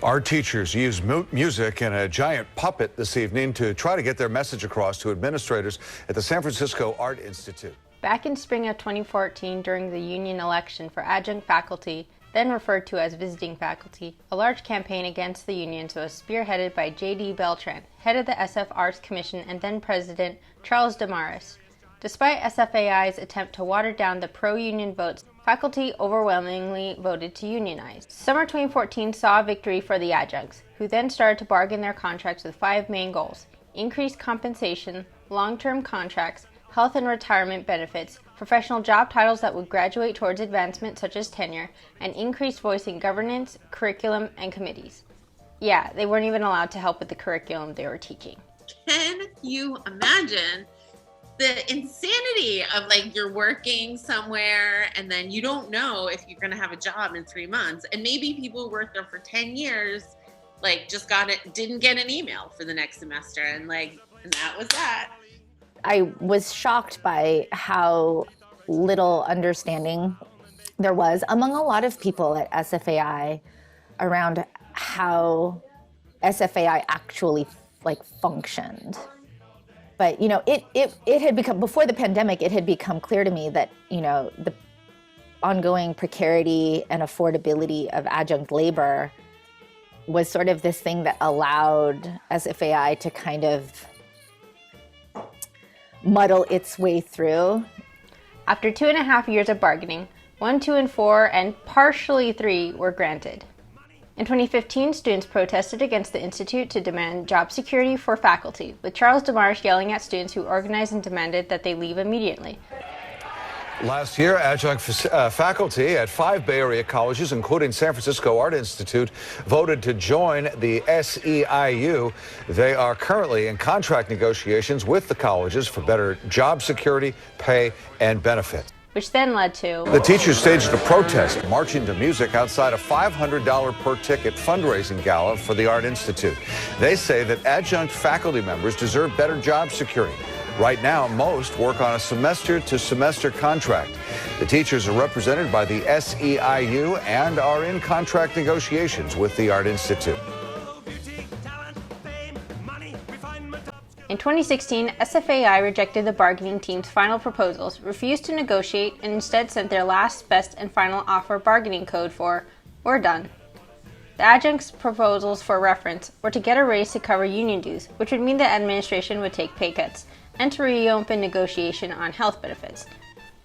Our teachers used music and a giant puppet this evening to try to get their message across to administrators at the San Francisco Art Institute. Back in spring of 2014, during the union election for adjunct faculty, then referred to as visiting faculty, a large campaign against the unions was spearheaded by J.D. Beltran, head of the SF Arts Commission and then President Charles Damaris. Despite SFAI's attempt to water down the pro-union votes, faculty overwhelmingly voted to unionize. Summer 2014 saw a victory for the adjuncts, who then started to bargain their contracts with 5 main goals: increased compensation, long-term contracts, health and retirement benefits, professional job titles that would graduate towards advancement such as tenure, and increased voice in governance, curriculum, and committees. Yeah, they weren't even allowed to help with the curriculum they were teaching. Can you imagine the insanity of, like, you're working somewhere and then you don't know if you're going to have a job in 3 months, and maybe people who worked there for 10 years like just didn't get an email for the next semester, and that was that. I was shocked by how little understanding there was among a lot of people at SFAI around how SFAI actually functioned. But, it had become, before the pandemic, it had become clear to me that, the ongoing precarity and affordability of adjunct labor was sort of this thing that allowed SFAI to kind of muddle its way through. After 2.5 years of bargaining, 1, 2, and 4, and partially 3 were granted. In 2015, students protested against the Institute to demand job security for faculty, with Charles Damaris yelling at students who organized and demanded that they leave immediately. Last year, adjunct faculty at 5 Bay Area colleges, including San Francisco Art Institute, voted to join the SEIU. They are currently in contract negotiations with the colleges for better job security, pay, and benefits. Which then led to the teachers staged a protest, marching to music outside a $500 per ticket fundraising gala for the Art Institute. They say that adjunct faculty members deserve better job security. Right now, most work on a semester-to-semester contract. The teachers are represented by the SEIU and are in contract negotiations with the Art Institute. In 2016, SFAI rejected the bargaining team's final proposals, refused to negotiate, and instead sent their last, best, and final offer bargaining code for "We're done." The adjuncts' proposals for reference were to get a raise to cover union dues, which would mean the administration would take pay cuts, and to reopen negotiation on health benefits.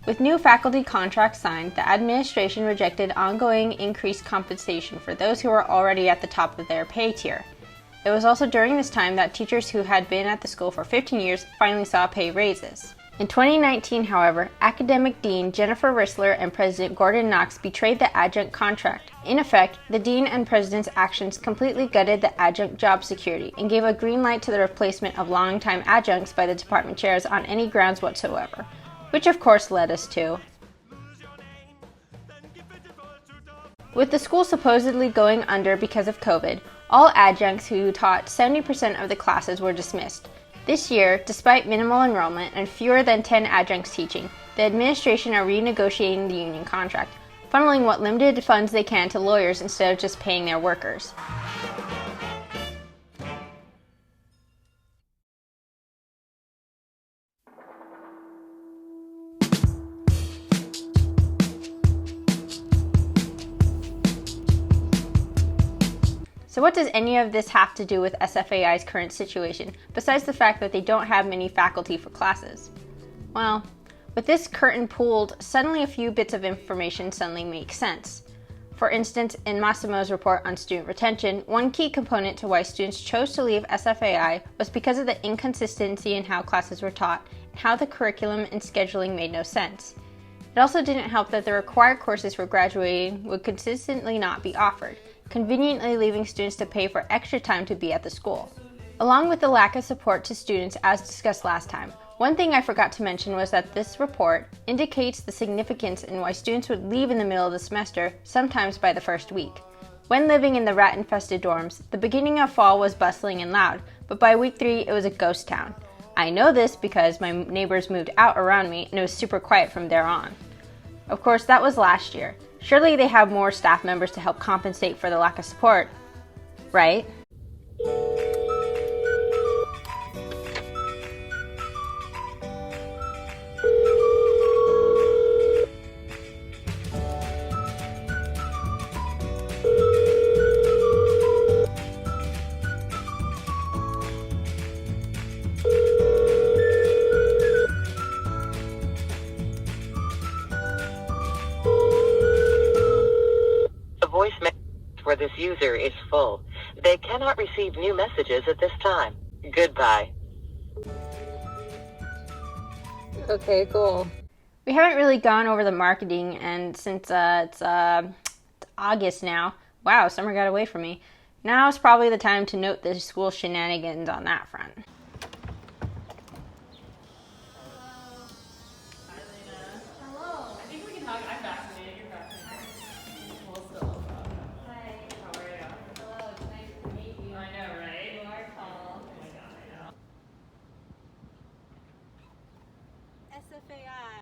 With new faculty contracts signed, the administration rejected ongoing increased compensation for those who were already at the top of their pay tier. It was also during this time that teachers who had been at the school for 15 years finally saw pay raises. In 2019, however, academic dean Jennifer Rissler and President Gordon Knox betrayed the adjunct contract. In effect, the dean and president's actions completely gutted the adjunct job security and gave a green light to the replacement of longtime adjuncts by the department chairs on any grounds whatsoever, which of course led us to with the school supposedly going under because of COVID, all adjuncts who taught 70% of the classes were dismissed. This year, despite minimal enrollment and fewer than 10 adjuncts teaching, the administration are renegotiating the union contract, funneling what limited funds they can to lawyers instead of just paying their workers. So what does any of this have to do with SFAI's current situation, besides the fact that they don't have many faculty for classes? Well, with this curtain pulled, suddenly a few bits of information suddenly make sense. For instance, in Massimo's report on student retention, one key component to why students chose to leave SFAI was because of the inconsistency in how classes were taught and how the curriculum and scheduling made no sense. It also didn't help that the required courses for graduating would consistently not be offered, conveniently leaving students to pay for extra time to be at the school. Along with the lack of support to students as discussed last time, one thing I forgot to mention was that this report indicates the significance in why students would leave in the middle of the semester, sometimes by the first week. When living in the rat-infested dorms, the beginning of fall was bustling and loud, but by week 3 it was a ghost town. I know this because my neighbors moved out around me and it was super quiet from there on. Of course, that was last year. Surely they have more staff members to help compensate for the lack of support. right? The voice message for this user is full. They cannot receive new messages at this time. Goodbye. Okay, cool. We haven't really gone over the marketing, and since it's August now, wow, summer got away from me. Now is probably the time to note the school shenanigans on that front. SFAI.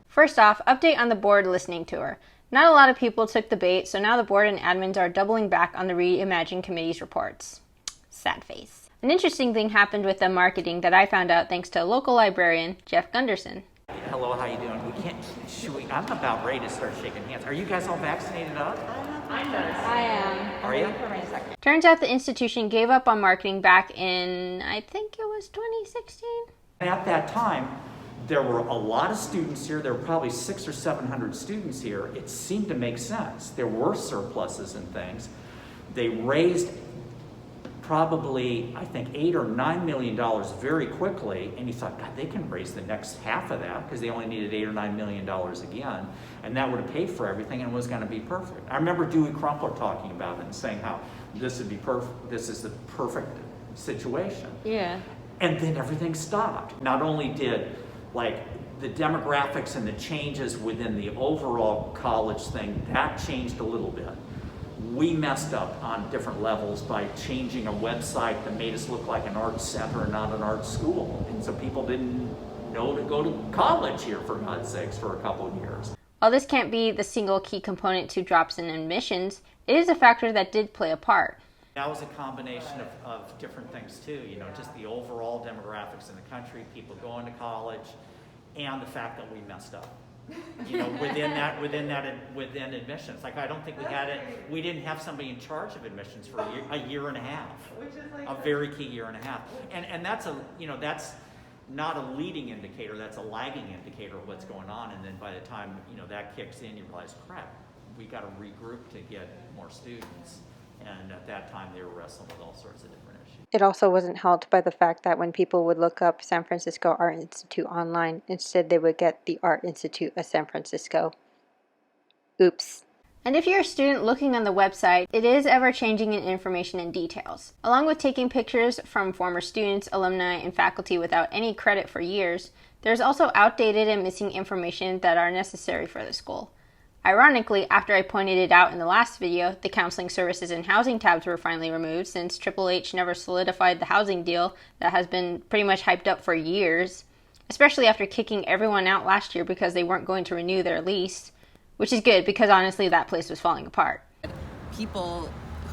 First off, update on the board listening tour. Not a lot of people took the bait, so now the board and admins are doubling back on the Reimagine Committee's reports. Sad face. An interesting thing happened with the marketing that I found out thanks to a local librarian, Jeff Gunderson. Hello, how you doing? I'm about ready to start shaking hands. Are you guys all vaccinated up? I am. Are you? Turns out the institution gave up on marketing back in, I think it was 2016? At that time, there were a lot of students here. There were probably 600 or 700 students here. It seemed to make sense. There were surpluses and things. They raised probably, I think, $8 or $9 million very quickly, and he thought, God, they can raise the next half of that because they only needed $8 or $9 million again, and that would have paid for everything and was going to be perfect. I remember Dewey Crumpler talking about it and saying how this would be perfect. This is the perfect situation. Yeah. And then everything stopped. Not only did the demographics and the changes within the overall college thing, that changed a little bit. We messed up on different levels by changing a website that made us look like an arts center and not an art school. And so people didn't know to go to college here, for God's sakes, for a couple of years. While this can't be the single key component to drops in admissions, it is a factor that did play a part. That was a combination of different things too, just the overall demographics in the country, people going to college, and the fact that we messed up. Within admissions. I don't think we didn't have somebody in charge of admissions for a year and a half. Which is a very key year and a half. And that's that's not a leading indicator, that's a lagging indicator of what's going on. And then by the time, that kicks in, you realize, crap, we got to regroup to get more students. And at that time, they were wrestling with all sorts of different issues. It also wasn't helped by the fact that when people would look up San Francisco Art Institute online, instead they would get the Art Institute of San Francisco. Oops. And if you're a student looking on the website, it is ever-changing in information and details. Along with taking pictures from former students, alumni, and faculty without any credit for years, there's also outdated and missing information that are necessary for the school. Ironically, after I pointed it out in the last video, the counseling services and housing tabs were finally removed since Triple H never solidified the housing deal that has been pretty much hyped up for years, especially after kicking everyone out last year because they weren't going to renew their lease, which is good because honestly that place was falling apart. People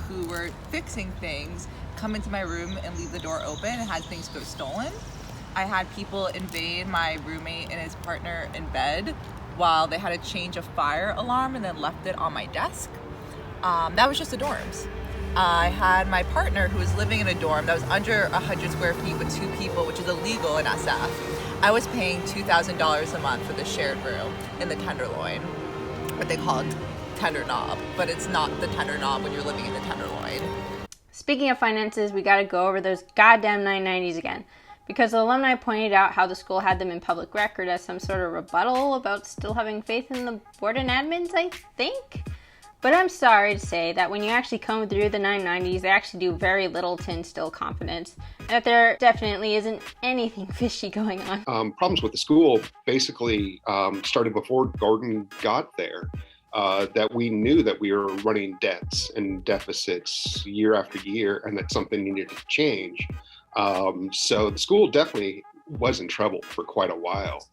who were fixing things come into my room and leave the door open and had things go stolen. I had people invade my roommate and his partner in bed while they had to change a fire alarm and then left it on my desk. That was just the dorms. I had my partner who was living in a dorm that was under 100 square feet with 2 people, which is illegal in SF. I was paying $2,000 a month for the shared room in the Tenderloin, what they call tender knob, but it's not the tender knob when you're living in the Tenderloin. Speaking of finances, we gotta go over those goddamn 990s again. Because the alumni pointed out how the school had them in public record as some sort of rebuttal about still having faith in the board and admins, I think? But I'm sorry to say that when you actually comb through the 990s, they actually do very little to instill confidence, and that there definitely isn't anything fishy going on. Problems with the school basically started before Gordon got there. That we knew that we were running debts and deficits year after year and that something needed to change. So the school definitely was in trouble for quite a while.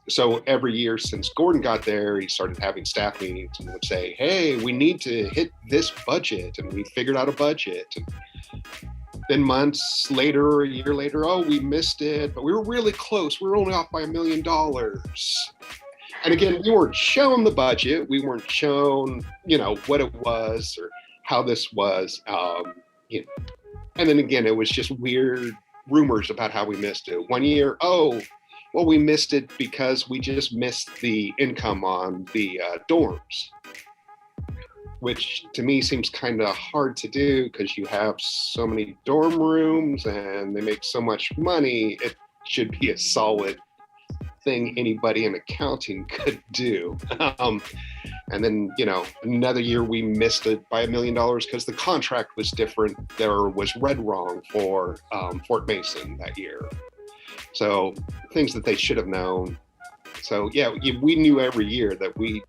So every year since Gordon got there, he started having staff meetings and would say, hey, we need to hit this budget. And we figured out a budget. And then months later, a year later, oh, we missed it, but we were really close. We were only off by $1 million. And again, we weren't shown the budget. We weren't shown, what it was or how this was. And then again, it was just weird rumors about how we missed it. One year, we missed it because we just missed the income on the dorms, which to me seems kind of hard to do because you have so many dorm rooms and they make so much money. It should be a solid thing anybody in accounting could do. And then, another year we missed it by $1 million because the contract was different. There was read wrong for Fort Mason that year. So things that they should have known. So yeah, we knew every year that we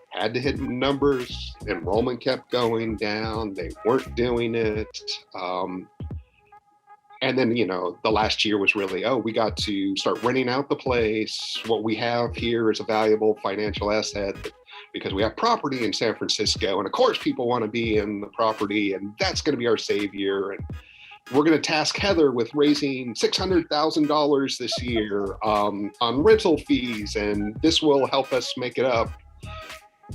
had to hit numbers. Enrollment kept going down. They weren't doing it. And then, the last year was really, we got to start renting out the place. What we have here is a valuable financial asset because we have property in San Francisco. And of course, people want to be in the property and that's going to be our savior. And we're going to task Heather with raising $600,000 this year on rental fees. And this will help us make it up.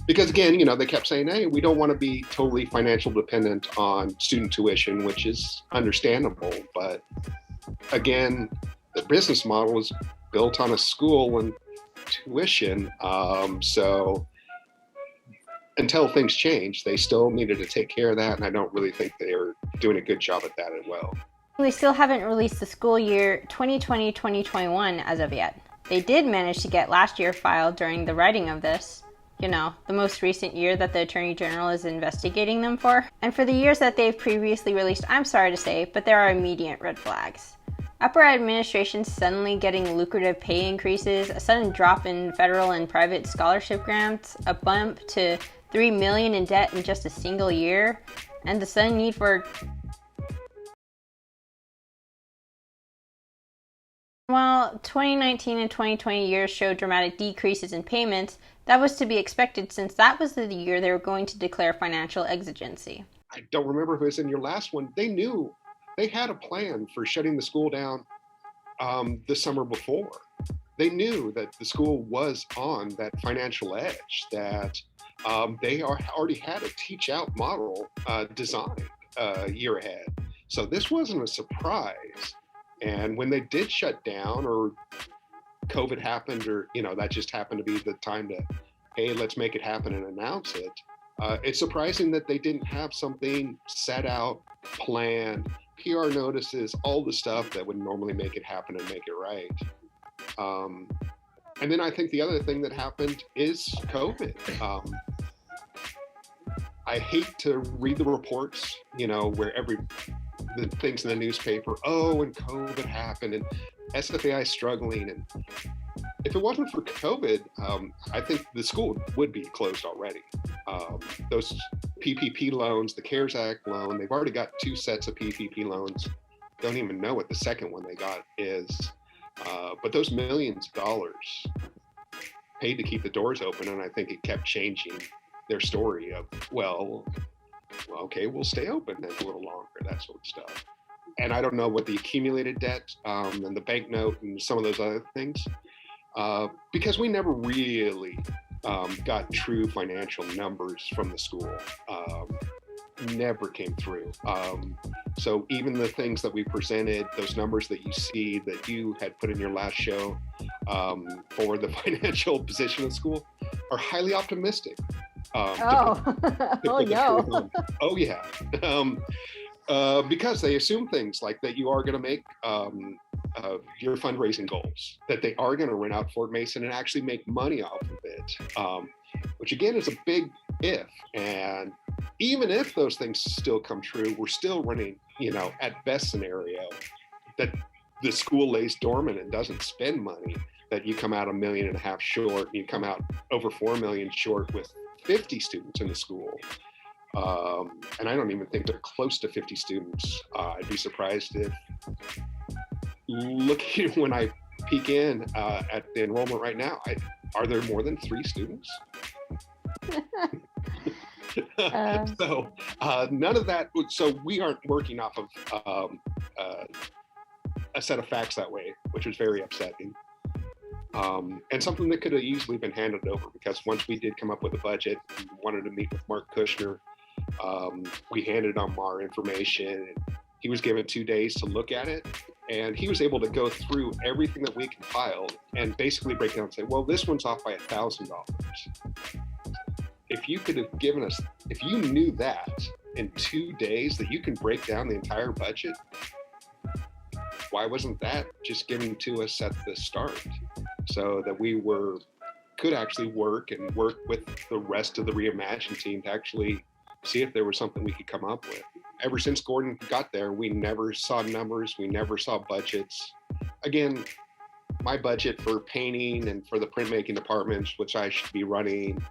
Because again, they kept saying, hey, we don't want to be totally financial dependent on student tuition, which is understandable. But again, the business model is built on a school and tuition. So until things change, they still needed to take care of that. And I don't really think they are doing a good job at that as well. They still haven't released the school year 2020-2021 as of yet. They did manage to get last year filed during the writing of this. The most recent year that the Attorney General is investigating them for. And for the years that they've previously released, I'm sorry to say, but there are immediate red flags. Upper administration suddenly getting lucrative pay increases, a sudden drop in federal and private scholarship grants, a bump to $3 million in debt in just a single year, and the sudden need for... While 2019 and 2020 years showed dramatic decreases in payments, that was to be expected since that was the year they were going to declare financial exigency. I don't remember if it was in your last one. They knew they had a plan for shutting the school down the summer before. They knew that the school was on that financial edge, that they already had a teach out model designed a year ahead. So this wasn't a surprise. And when they did shut down or COVID happened or, that just happened to be the time to, hey, let's make it happen and announce it. It's surprising that they didn't have something set out, planned, PR notices, all the stuff that would normally make it happen and make it right. And then I think the other thing that happened is COVID. I hate to read the reports, where the things in the newspaper, and COVID happened and SFAI struggling. And if it wasn't for COVID, I think the school would be closed already. Those PPP loans, the CARES Act loan, they've already got 2 sets of PPP loans. Don't even know what the second one they got is. But those millions of dollars paid to keep the doors open. And I think it kept changing their story of, okay, we'll stay open then a little longer, that sort of stuff. And I don't know what the accumulated debt and the banknote and some of those other things, because we never really got true financial numbers from the school. Never came through. So even the things that we presented, those numbers that you see that you had put in your last show for the financial position of the school are highly optimistic. Oh yeah. Because they assume things like that you are going to make your fundraising goals, that they are going to rent out Fort Mason and actually make money off of it, which again is a big if. And even if those things still come true, we're still running, at best scenario, that the school lays dormant and doesn't spend money, that you come out $1.5 million short, and you come out over $4 million short with 50 students in the school. And I don't even think they're close to 50 students. I'd be surprised if looking when I peek in at the enrollment right now, are there more than 3 students? So none of that. So we aren't working off of a set of facts that way, which was very upsetting. And something that could have easily been handed over, because once we did come up with a budget, we wanted to meet with Mark Kushner. We handed him our information, and he was given 2 days to look at it. And he was able to go through everything that we compiled and basically break down and say, well, this one's off by $1,000. If you could have given us, if you knew that in 2 days that you can break down the entire budget, why wasn't that just given to us at the start, so that we could actually work with the rest of the Reimagine team to actually see if there was something we could come up with. Ever since Gordon got there, we never saw numbers, we never saw budgets. Again, my budget for painting and for the printmaking departments, which I should be running,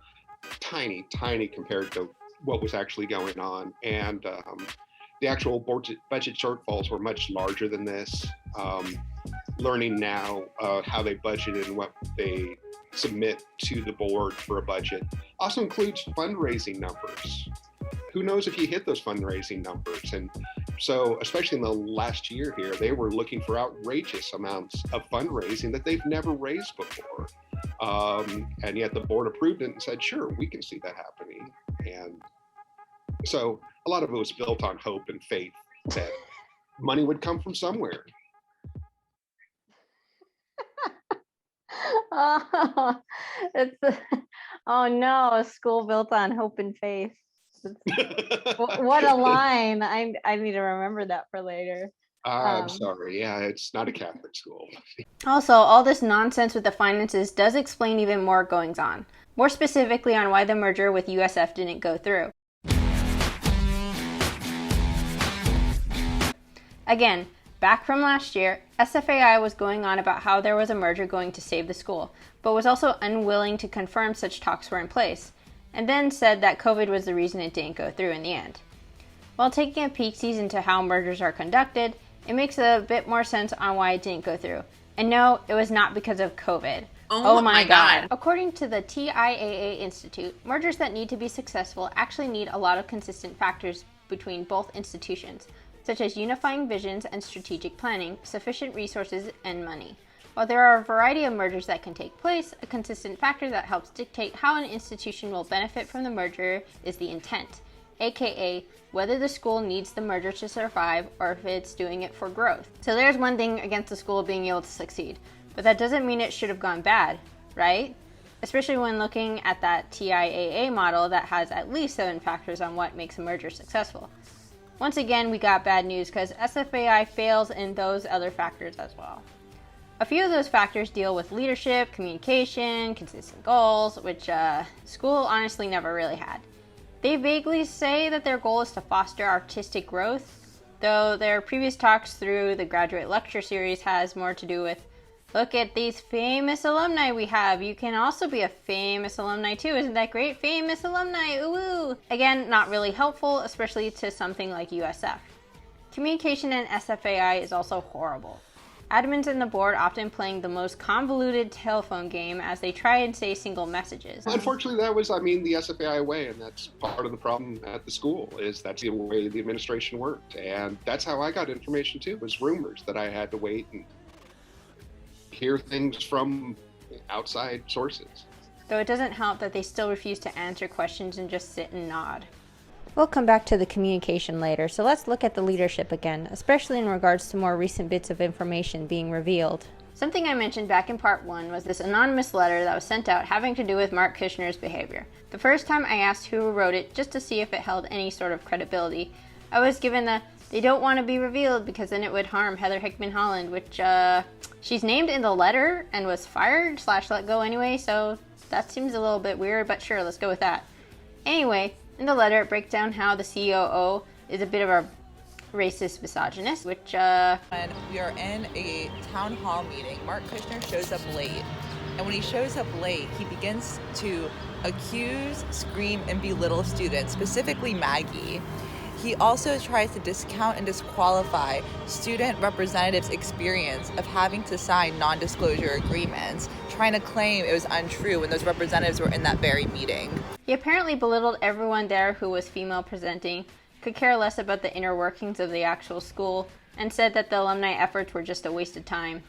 tiny compared to what was actually going on. And the actual budget shortfalls were much larger than this. Learning now how they budgeted and what they submit to the board for a budget also includes fundraising numbers. Who knows if you hit those fundraising numbers? And so, especially in the last year here, they were looking for outrageous amounts of fundraising that they've never raised before. And yet the board approved it and said, sure, we can see that happening. And so a lot of it was built on hope and faith that money would come from somewhere. Oh no, a school built on hope and faith. What a line. I need to remember that for later. I'm sorry. Yeah, it's not a Catholic school. Also, all this nonsense with the finances does explain even more goings on. More specifically on why the merger with USF didn't go through. Again, back from last year, SFAI was going on about how there was a merger going to save the school, but was also unwilling to confirm such talks were in place, and then said that COVID was the reason it didn't go through in the end. While taking a peek into how mergers are conducted, it makes a bit more sense on why it didn't go through. And no, it was not because of COVID. Oh my God. According to the TIAA Institute, mergers that need to be successful actually need a lot of consistent factors between both institutions, such as unifying visions and strategic planning, sufficient resources, and money. While there are a variety of mergers that can take place, a consistent factor that helps dictate how an institution will benefit from the merger is the intent, aka whether the school needs the merger to survive or if it's doing it for growth. So there's one thing against the school being able to succeed, but that doesn't mean it should have gone bad, right? Especially when looking at that TIAA model that has at least 7 factors on what makes a merger successful. Once again, we got bad news because SFAI fails in those other factors as well. A few of those factors deal with leadership, communication, consistent goals, which school honestly never really had. They vaguely say that their goal is to foster artistic growth, though their previous talks through the graduate lecture series has more to do with, look at these famous alumni we have. You can also be a famous alumni too. Isn't that great? Famous alumni, ooh. Again, not really helpful, especially to something like USF. Communication in SFAI is also horrible. Admins and the board often playing the most convoluted telephone game as they try and say single messages. Unfortunately, that was, the SFAI way, and that's part of the problem at the school, is that's the way the administration worked. And that's how I got information too, was rumors that I had to wait and hear things from outside sources. Though it doesn't help that they still refuse to answer questions and just sit and nod. We'll come back to the communication later, so let's look at the leadership again, especially in regards to more recent bits of information being revealed. Something I mentioned back in part 1 was this anonymous letter that was sent out having to do with Mark Kushner's behavior. The first time I asked who wrote it just to see if it held any sort of credibility, I was given the, they don't want to be revealed because then it would harm Heather Hickman Holland, which she's named in the letter and was fired / let go anyway, so that seems a little bit weird, but sure, let's go with that. Anyway, in the letter, it breaks down how the COO is a bit of a racist misogynist, which When we are in a town hall meeting, Mark Kushner shows up late. And when he shows up late, he begins to accuse, scream, and belittle students, specifically Maggie. He also tries to discount and disqualify student representatives' experience of having to sign non-disclosure agreements, trying to claim it was untrue when those representatives were in that very meeting. He apparently belittled everyone there who was female presenting, could care less about the inner workings of the actual school, and said that the alumni efforts were just a waste of time.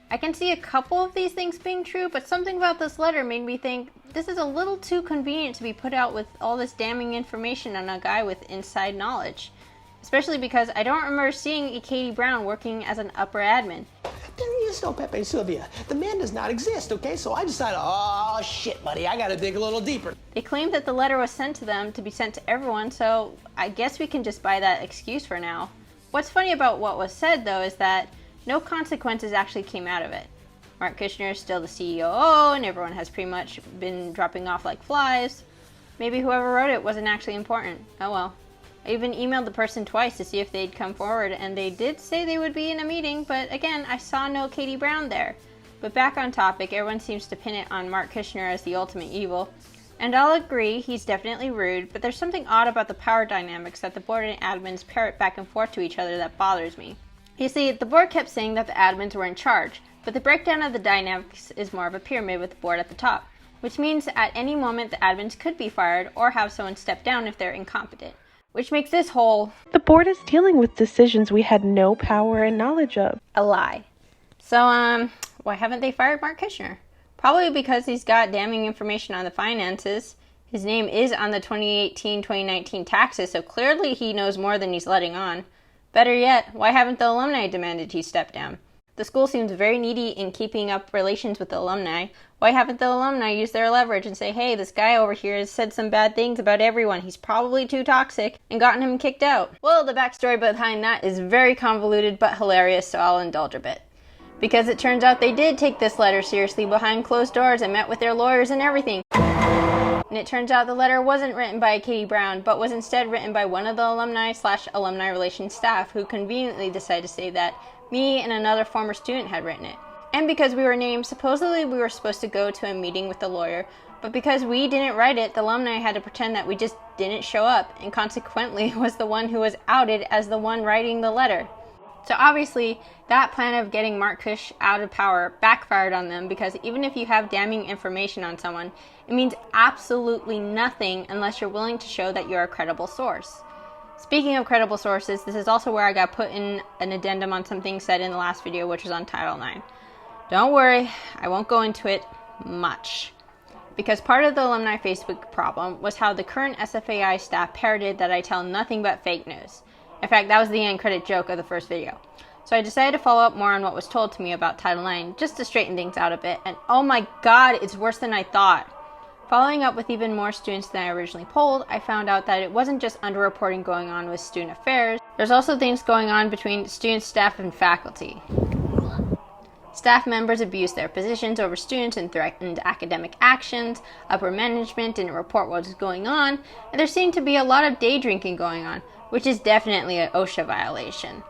I can see a couple of these things being true, but something about this letter made me think this is a little too convenient to be put out with all this damning information on a guy with inside knowledge. Especially because I don't remember seeing a Katie Brown working as an upper admin. There is no Pepe Sylvia. The man does not exist, okay? So I decided, oh shit, buddy, I gotta dig a little deeper. They claimed that the letter was sent to them to be sent to everyone, so I guess we can just buy that excuse for now. What's funny about what was said, though, is that no consequences actually came out of it. Mark Kushner is still the CEO, and everyone has pretty much been dropping off like flies. Maybe whoever wrote it wasn't actually important. Oh well. I even emailed the person twice to see if they'd come forward, and they did say they would be in a meeting, but again, I saw no Katie Brown there. But back on topic, everyone seems to pin it on Mark Kushner as the ultimate evil. And I'll agree, he's definitely rude, but there's something odd about the power dynamics that the board and admins parrot back and forth to each other that bothers me. You see, the board kept saying that the admins were in charge, but the breakdown of the dynamics is more of a pyramid with the board at the top, which means at any moment the admins could be fired or have someone step down if they're incompetent, which makes this whole "the board is dealing with decisions we had no power and knowledge of" a lie. So, why haven't they fired Mark Kushner? Probably because he's got damning information on the finances. His name is on the 2018-2019 taxes, so clearly he knows more than he's letting on. Better yet, why haven't the alumni demanded he step down? The school seems very needy in keeping up relations with the alumni. Why haven't the alumni used their leverage and say, hey, this guy over here has said some bad things about everyone, he's probably too toxic, and gotten him kicked out? Well, the backstory behind that is very convoluted but hilarious, so I'll indulge a bit. Because it turns out they did take this letter seriously behind closed doors and met with their lawyers and everything. And it turns out the letter wasn't written by Katie Brown, but was instead written by one of the alumni/alumni relations staff, who conveniently decided to say that me and another former student had written it. And because we were named, supposedly we were supposed to go to a meeting with the lawyer, but because we didn't write it, the alumni had to pretend that we just didn't show up, and consequently was the one who was outed as the one writing the letter. So obviously, that plan of getting Mark Kush out of power backfired on them, because even if you have damning information on someone, it means absolutely nothing unless you're willing to show that you're a credible source. Speaking of credible sources, this is also where I got put in an addendum on something said in the last video, which was on Title IX. Don't worry, I won't go into it much. Because part of the alumni Facebook problem was how the current SFAI staff parroted that I tell nothing but fake news. In fact, that was the end credit joke of the first video. So I decided to follow up more on what was told to me about Title IX, just to straighten things out a bit, and oh my god, it's worse than I thought. Following up with even more students than I originally polled, I found out that it wasn't just underreporting going on with student affairs, there's also things going on between students, staff, and faculty. Staff members abused their positions over students and threatened academic actions, upper management didn't report what was going on, and there seemed to be a lot of day drinking going on, which is definitely an OSHA violation.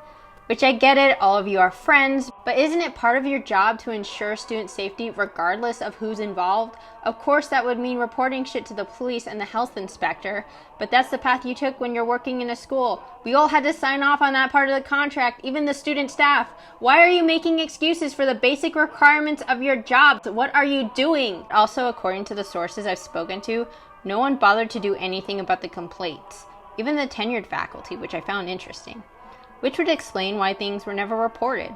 Which I get it, all of you are friends, but isn't it part of your job to ensure student safety regardless of who's involved? Of course that would mean reporting shit to the police and the health inspector, but that's the path you took when you're working in a school. We all had to sign off on that part of the contract, even the student staff. Why are you making excuses for the basic requirements of your job? What are you doing? Also, according to the sources I've spoken to, no one bothered to do anything about the complaints, even the tenured faculty, which I found interesting. Which would explain why things were never reported.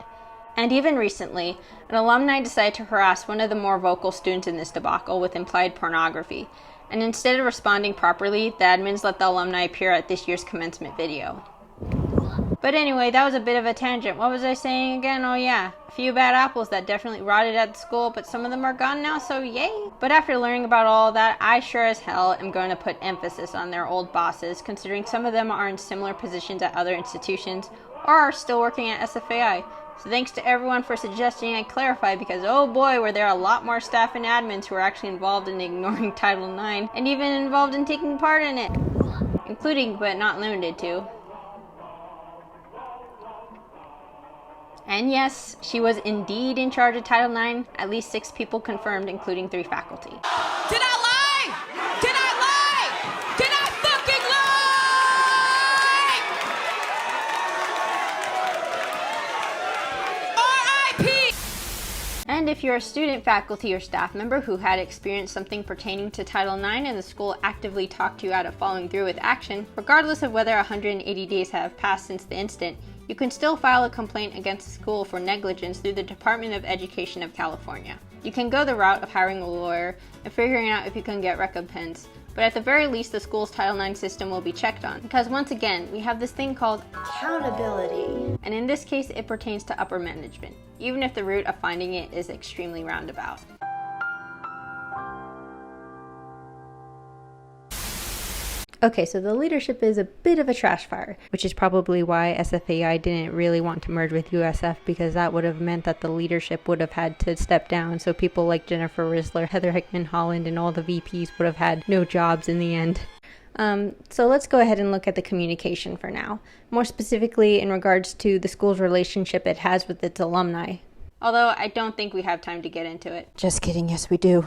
And even recently, an alumni decided to harass one of the more vocal students in this debacle with implied pornography, and instead of responding properly, the admins let the alumni appear at this year's commencement video. But anyway, that was a bit of a tangent. What was I saying again? Oh yeah, a few bad apples that definitely rotted at the school, but some of them are gone now, so yay! But after learning about all that, I sure as hell am going to put emphasis on their old bosses, considering some of them are in similar positions at other institutions, or are still working at SFAI. So thanks to everyone for suggesting I clarify, because oh boy, were there a lot more staff and admins who were actually involved in ignoring Title IX, and even involved in taking part in it. Including, but not limited to, and yes, she was indeed in charge of Title IX, at least 6 people confirmed, including 3 faculty. Did I lie? Did I lie? Did I you're a student, faculty, or staff member who had experienced something pertaining to Title IX and the school actively talked you out of following through with action, regardless of whether 180 days have passed since the incident, you can still file a complaint against the school for negligence through the Department of Education of California. You can go the route of hiring a lawyer and figuring out if you can get recompense, but at the very least the school's Title IX system will be checked on, because once again, we have this thing called accountability, and in this case it pertains to upper management, even if the route of finding it is extremely roundabout. Okay, so the leadership is a bit of a trash fire, which is probably why SFAI didn't really want to merge with USF, because that would have meant that the leadership would have had to step down, so people like Jennifer Risler, Heather Hickman Holland, and all the VPs would have had no jobs in the end. So let's go ahead and look at the communication for now, more specifically in regards to the school's relationship it has with its alumni. Although I don't think we have time to get into it. Just kidding, yes we do.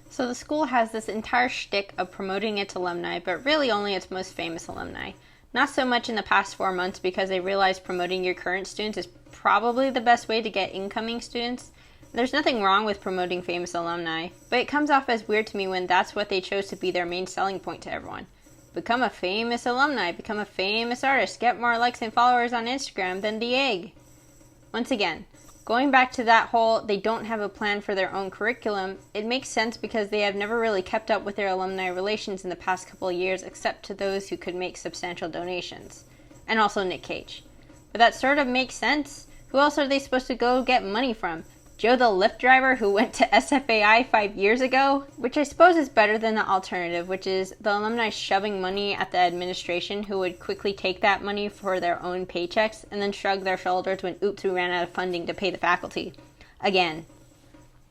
So the school has this entire shtick of promoting its alumni, but really only its most famous alumni. Not so much in the past 4 months, because they realized promoting your current students is probably the best way to get incoming students. There's nothing wrong with promoting famous alumni, but it comes off as weird to me when that's what they chose to be their main selling point to everyone. Become a famous alumni, become a famous artist, get more likes and followers on Instagram than the egg. Once again, going back to that whole they don't have a plan for their own curriculum, it makes sense because they have never really kept up with their alumni relations in the past couple of years, except to those who could make substantial donations. And also Nick Cage. But that sort of makes sense. Who else are they supposed to go get money from? Joe the Lyft driver who went to SFAI 5 years ago? Which I suppose is better than the alternative, which is the alumni shoving money at the administration, who would quickly take that money for their own paychecks and then shrug their shoulders when oops, we ran out of funding to pay the faculty. Again.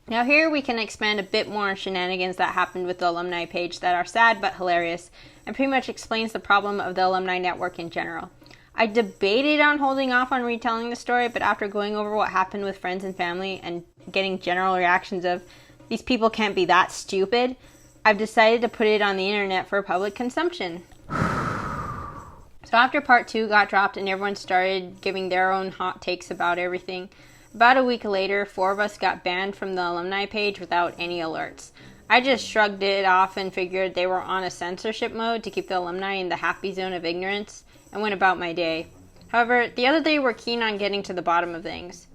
Now here we can expand a bit more on shenanigans that happened with the alumni page that are sad but hilarious, and pretty much explains the problem of the alumni network in general. I debated on holding off on retelling the story, but after going over what happened with friends and family and getting general reactions of, these people can't be that stupid, I've decided to put it on the internet for public consumption. So after part 2 got dropped and everyone started giving their own hot takes about everything, about a week later, 4 of us got banned from the alumni page without any alerts. I just shrugged it off and figured they were on a censorship mode to keep the alumni in the happy zone of ignorance, and went about my day. However, the other day were keen on getting to the bottom of things.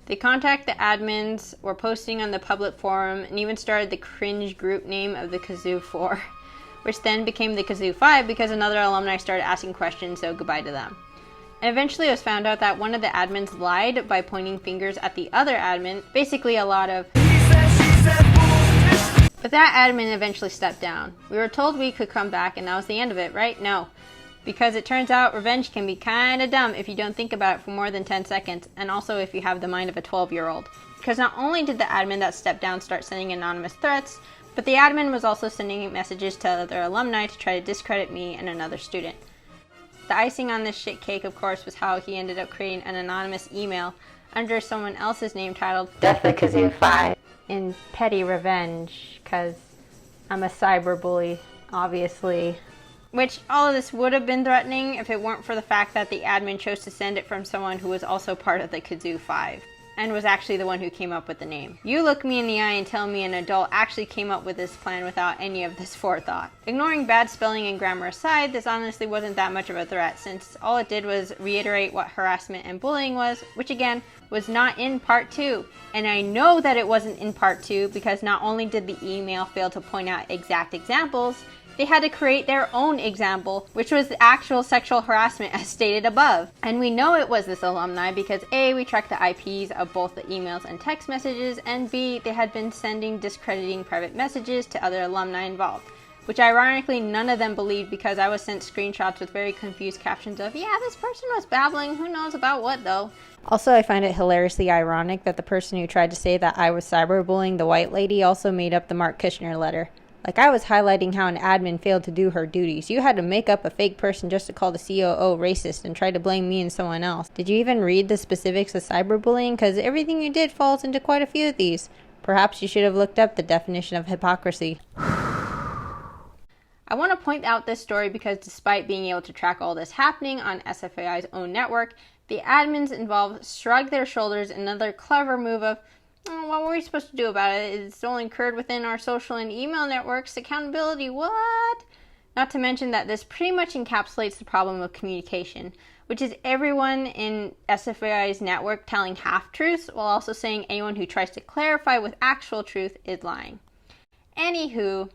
They contacted the admins, were posting on the public forum, and even started the cringe group name of the Kazoo 4, which then became the Kazoo 5 because another alumni started asking questions, so goodbye to them. And eventually it was found out that one of the admins lied by pointing fingers at the other admin, basically a lot of... But that admin eventually stepped down. We were told we could come back and that was the end of it, right? No. Because it turns out revenge can be kinda dumb if you don't think about it for more than 10 seconds, and also if you have the mind of a 12-year-old. Because not only did the admin that stepped down start sending anonymous threats, but the admin was also sending messages to other alumni to try to discredit me and another student. The icing on this shit cake, of course, was how he ended up creating an anonymous email under someone else's name titled Death the Kazoo 5 in petty revenge, cause I'm a cyberbully, obviously. Which, all of this would have been threatening if it weren't for the fact that the admin chose to send it from someone who was also part of the Kazoo 5, and was actually the one who came up with the name. You look me in the eye and tell me an adult actually came up with this plan without any of this forethought. Ignoring bad spelling and grammar aside, this honestly wasn't that much of a threat, since all it did was reiterate what harassment and bullying was, which again, was not in part 2. And I know that it wasn't in part 2 because not only did the email fail to point out exact examples, they had to create their own example, which was the actual sexual harassment as stated above. And we know it was this alumni because A, we tracked the IPs of both the emails and text messages, and B, they had been sending discrediting private messages to other alumni involved. Which ironically none of them believed because I was sent screenshots with very confused captions of, yeah, this person was babbling, who knows about what though. Also, I find it hilariously ironic that the person who tried to say that I was cyberbullying the white lady also made up the Mark Kushner letter. Like, I was highlighting how an admin failed to do her duties. You had to make up a fake person just to call the COO racist and try to blame me and someone else. Did you even read the specifics of cyberbullying? Because everything you did falls into quite a few of these. Perhaps you should have looked up the definition of hypocrisy. I want to point out this story because despite being able to track all this happening on SFAI's own network, the admins involved shrugged their shoulders in another clever move of, oh, what were we supposed to do about it? It's only occurred within our social and email networks. Accountability, what? Not to mention that this pretty much encapsulates the problem of communication, which is everyone in SFAI's network telling half-truths while also saying anyone who tries to clarify with actual truth is lying. Anywho,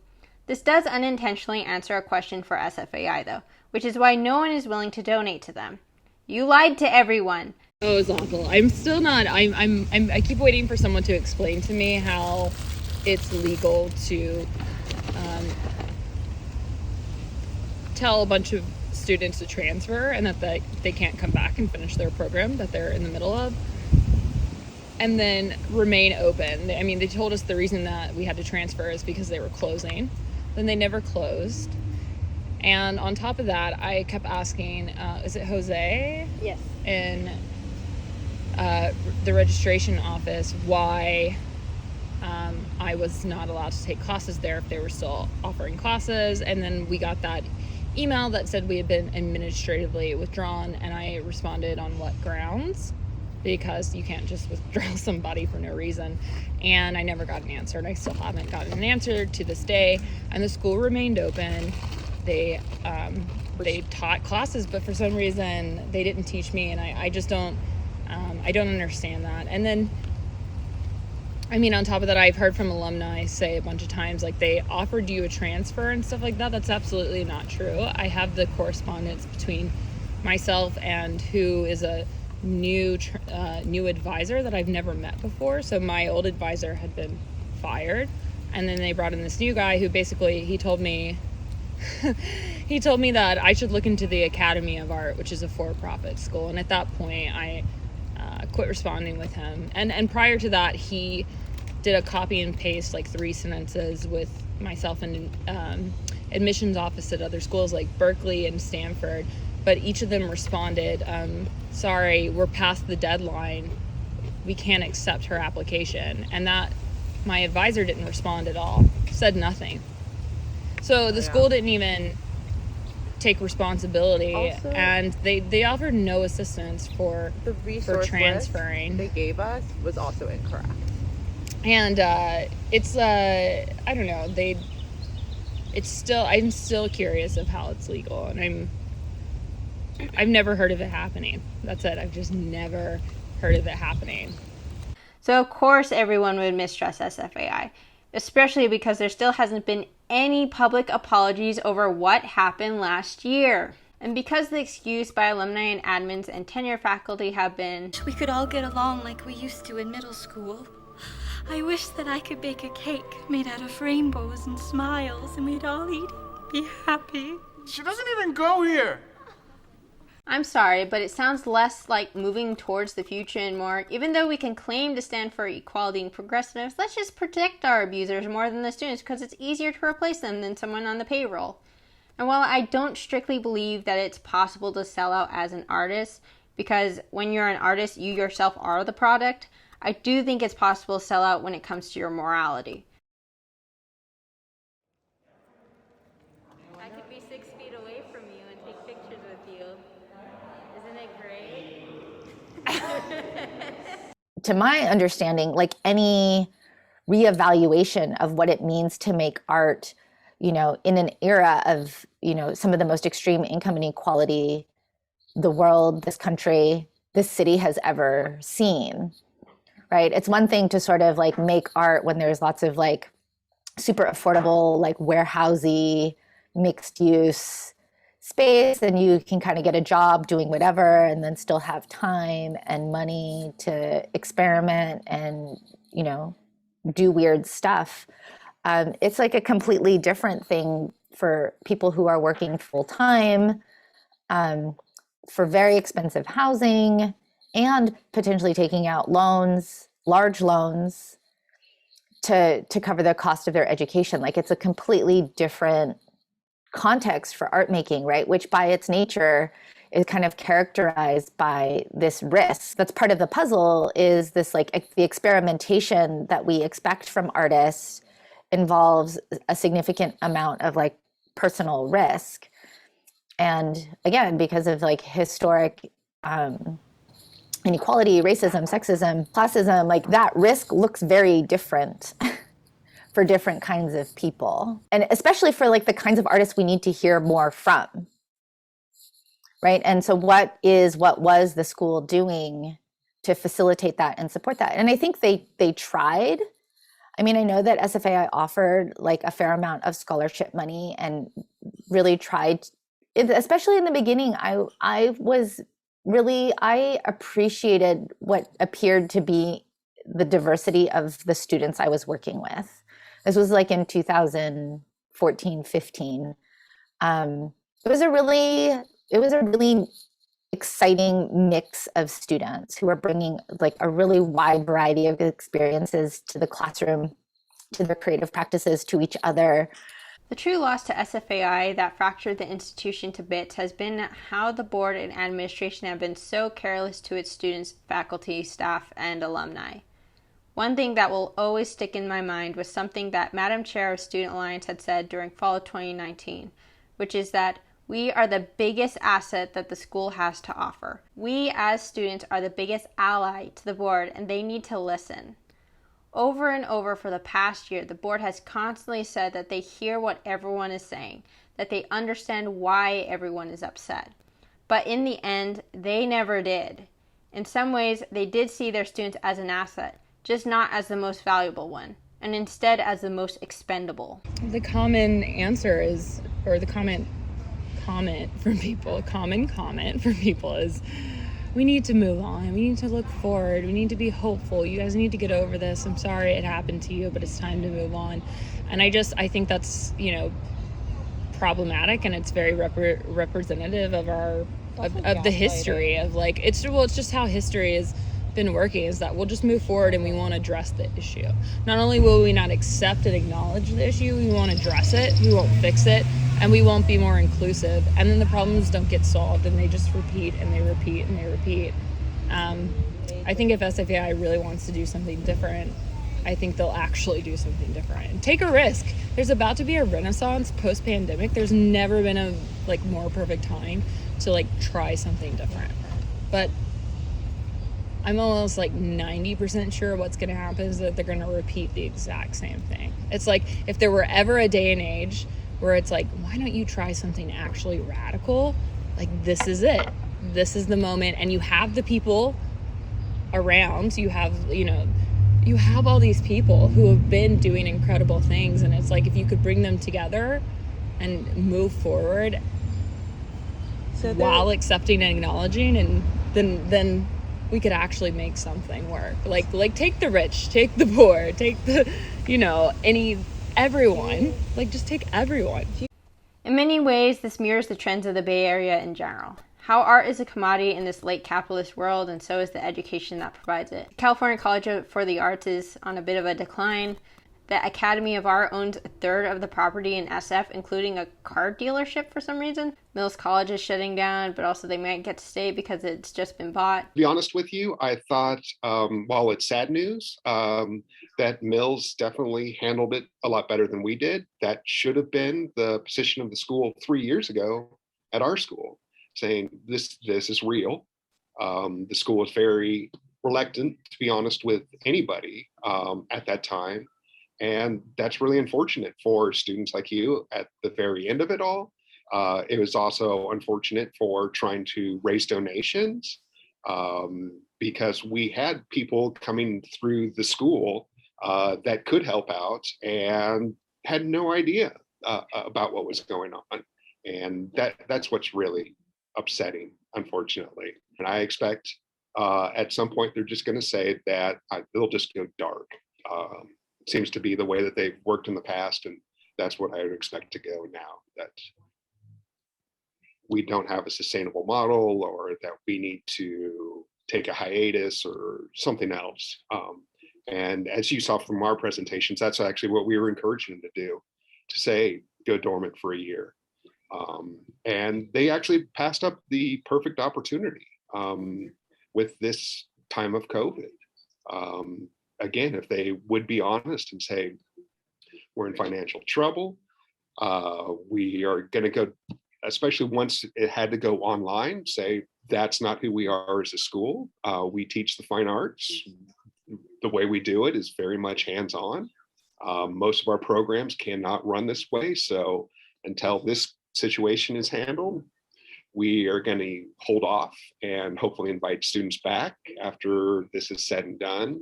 this does unintentionally answer a question for SFAI though, which is why no one is willing to donate to them. You lied to everyone. Oh, it's awful. I'm still not. I keep waiting for someone to explain to me how it's legal to tell a bunch of students to transfer and that they can't come back and finish their program that they're in the middle of, and then remain open. I mean, they told us the reason that we had to transfer is because they were closing. Then they never closed. And on top of that, I kept asking, is it Jose? Yes. In the registration office, why I was not allowed to take classes there if they were still offering classes. And then we got that email that said we had been administratively withdrawn, and I responded on what grounds, because you can't just withdraw somebody for no reason. And I never got an answer, and I still haven't gotten an answer to this day. And the school remained open. They taught classes, but for some reason they didn't teach me, and I just don't I don't understand that. And then, I mean, on top of that, I've heard from alumni say a bunch of times, like, they offered you a transfer and stuff like that. That's absolutely not true. I have the correspondence between myself and who is a new advisor that I've never met before. So my old advisor had been fired, and then they brought in this new guy who basically, he told me that I should look into the Academy of Art, which is a for-profit school. And at that point, I quit responding with him. And prior to that, he did a copy and paste, like 3 sentences with myself and admissions office at other schools like Berkeley and Stanford. But each of them responded, sorry, we're past the deadline. We can't accept her application. And that, my advisor didn't respond at all, said nothing. So the school didn't even take responsibility, also, and they offered no assistance for transferring. They gave us was also incorrect. And it's I don't know, I'm still curious of how it's legal, and I've never heard of it happening. That's it. I've just never heard of it happening. So of course everyone would mistrust SFAI, especially because there still hasn't been any public apologies over what happened last year. And because the excuse by alumni and admins and tenure faculty have been, we could all get along like we used to in middle school. I wish that I could bake a cake made out of rainbows and smiles, and we'd all eat it, be happy. She doesn't even go here. I'm sorry, but it sounds less like moving towards the future and more, even though we can claim to stand for equality and progressiveness, let's just protect our abusers more than the students because it's easier to replace them than someone on the payroll. And while I don't strictly believe that it's possible to sell out as an artist, because when you're an artist, you yourself are the product, I do think it's possible to sell out when it comes to your morality. I could be 6 feet away from you and take pictures with you. Isn't it great? To my understanding, like any reevaluation of what it means to make art, you know, in an era of, you know, some of the most extreme income inequality the world, this country, this city has ever seen, right? It's one thing to sort of like make art when there's lots of like super affordable, like warehousey, mixed use space, and you can kind of get a job doing whatever and then still have time and money to experiment and, you know, do weird stuff. It's like a completely different thing for people who are working full time, for very expensive housing, and potentially taking out loans, large loans, to cover the cost of their education. Like, it's a completely different context for art making, right? Which by its nature is kind of characterized by this risk. That's part of the puzzle, is this like the experimentation that we expect from artists involves a significant amount of like personal risk. And again, because of like historic inequality, racism, sexism, classism, like that risk looks very different for different kinds of people. And especially for like the kinds of artists we need to hear more from, right? And so what was the school doing to facilitate that and support that? And I think they tried. I mean, I know that SFAI offered like a fair amount of scholarship money and really tried, especially in the beginning. I appreciated what appeared to be the diversity of the students I was working with. This was like in 2014, 15. It was a really exciting mix of students who are bringing like a really wide variety of experiences to the classroom, to their creative practices, to each other. The true loss to SFAI that fractured the institution to bits has been how the board and administration have been so careless to its students, faculty, staff, and alumni. One thing that will always stick in my mind was something that Madam Chair of Student Alliance had said during fall of 2019, which is that we are the biggest asset that the school has to offer. We as students are the biggest ally to the board, and they need to listen. Over and over for the past year, the board has constantly said that they hear what everyone is saying, that they understand why everyone is upset. But in the end, they never did. In some ways, they did see their students as an asset, just not as the most valuable one, and instead as the most expendable. The common answer is, or the common comment from people is, we need to move on. We need to look forward. We need to be hopeful. You guys need to get over this. I'm sorry it happened to you, but it's time to move on. And I think that's, problematic, and it's very representative of our of the history of like it's just how history has been working, is that we'll just move forward and we won't address the issue. Not only will we not accept and acknowledge the issue, we won't address it, we won't fix it, and we won't be more inclusive. And then the problems don't get solved, and they just repeat and they repeat and they repeat. I think if SFAI really wants to do something different, I think they'll actually do something different. Take a risk. There's about to be a renaissance post-pandemic. There's never been a more perfect time to try something different. But I'm almost 90% sure what's going to happen is that they're going to repeat the exact same thing. It's like if there were ever a day and age where it's why don't you try something actually radical? This is it. This is the moment. And you have the people around. You have, you have all these people who have been doing incredible things. And it's if you could bring them together and move forward while accepting and acknowledging, and then we could actually make something work. Take the rich, take the poor, take the, everyone. Just take everyone. In many ways, this mirrors the trends of the Bay Area in general. How art is a commodity in this late capitalist world, and so is the education that provides it. California College for the Arts is on a bit of a decline. The Academy of Art owns a third of the property in SF, including a car dealership for some reason. Mills College is shutting down, but also they might get to stay because it's just been bought. To be honest with you, I thought, while it's sad news, that Mills definitely handled it a lot better than we did. That should have been the position of the school 3 years ago at our school, saying this is real. The school was very reluctant, to be honest, with anybody at that time. And that's really unfortunate for students like you at the very end of it all. It was also unfortunate for trying to raise donations because we had people coming through the school that could help out and had no idea about what was going on. And that's what's really upsetting, unfortunately. And I expect at some point they're just going to say that they'll just go dark. Seems to be the way that they've worked in the past, and that's what I would expect to go now, that we don't have a sustainable model, or that we need to take a hiatus or something else. And as you saw from our presentations, that's actually what we were encouraging them to do, to say, go dormant for a year. And they actually passed up the perfect opportunity with this time of COVID. Again, if they would be honest and say, we're in financial trouble, We are going to go, especially once it had to go online, say that's not who we are as a school. We teach the fine arts. The way we do it is very much hands-on. Most of our programs cannot run this way. So until this situation is handled, we are going to hold off and hopefully invite students back after this is said and done.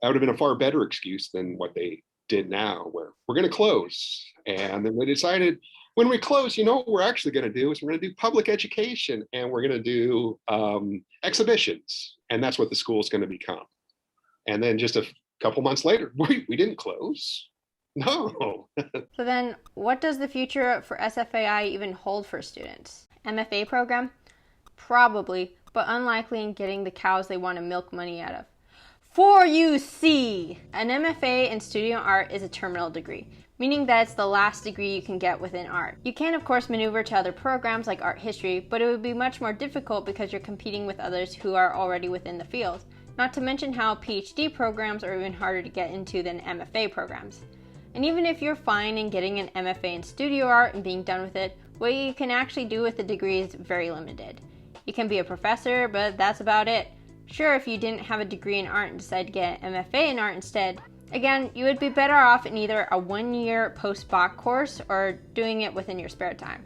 That would have been a far better excuse than what they did now, where we're going to close. And then they decided, when we close, you know what we're actually going to do is we're going to do public education, and we're going to do exhibitions. And that's what the school is going to become. And then just a couple months later, we didn't close. No. So then what does the future for SFAI even hold for students? MFA program? Probably, but unlikely in getting the cows they want to milk money out of. For you see, an MFA in studio art is a terminal degree, meaning that it's the last degree you can get within art. You can of course maneuver to other programs like art history, but it would be much more difficult because you're competing with others who are already within the field. Not to mention how PhD programs are even harder to get into than MFA programs. And even if you're fine in getting an MFA in studio art and being done with it, what you can actually do with the degree is very limited. You can be a professor, but that's about it. Sure, if you didn't have a degree in art and decide to get an MFA in art instead, again, you would be better off in either a one-year post-bac course or doing it within your spare time.